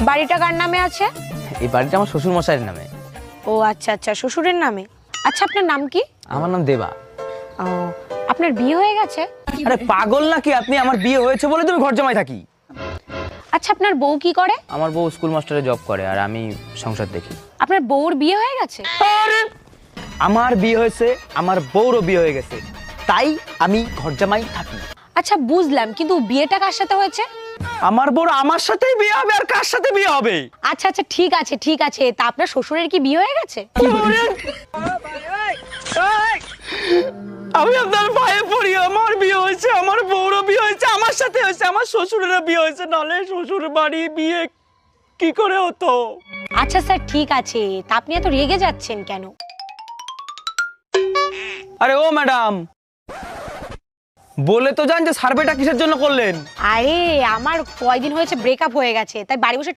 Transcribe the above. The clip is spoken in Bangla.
বাড়িটা কার নামে আছে? এই বাড়িটা আমার শ্বশুর মশাইয়ের নামে। ও আচ্ছা আচ্ছা, শ্বশুরের নামে। আচ্ছা, আপনার নাম কি? আমার নাম দেবা। ও, আপনার বিয়ে হয়ে গেছে? আরে পাগল নাকি আপনি? আমার বিয়ে হয়েছে বলে তুমি ঘর জামাই থাকি। আচ্ছা, আপনার বউ কি করে? আমার বউ স্কুল মাস্টারে জব করে আর আমি সংসার দেখি। আপনার বউর বিয়ে হয়ে গেছে? আরে আমার বিয়ে হয়েছে, আমার বউরও বিয়ে হয়ে গেছে, তাই আমি ঘর জামাই থাকি। আচ্ছা বুঝলাম, কিন্তু বিয়েটা কার সাথে হয়েছে? আমার বউর আমার সাথেই বিয়ে হবে, আর কার সাথে বিয়ে হবে? আচ্ছা আচ্ছা, ঠিক আছে ঠিক আছে, তা আপনার শ্বশুরের কি বিয়ে হয়ে গেছে? আমি আপনার পায়ে পড়ি, আমার বিয়ে হয়েছে, আমার বউরও বিয়ে হয়েছে, আমার সাথে হয়েছে, আমার শ্বশুরেরও বিয়ে হয়েছে, নালে শ্বশুর বাড়ি বিয়ে কি করে হতো? আচ্ছা স্যার, ঠিক আছে, তা আপনি এত রেগে যাচ্ছেন কেন? আরে ও ম্যাডাম, বলে তো যান যে সার্ভেটা কিসের জন্য করলেন? আরে আমার কয়দিন হয়েছে ব্রেকআপ হয়ে গেছে, তাই বাড়ি বসে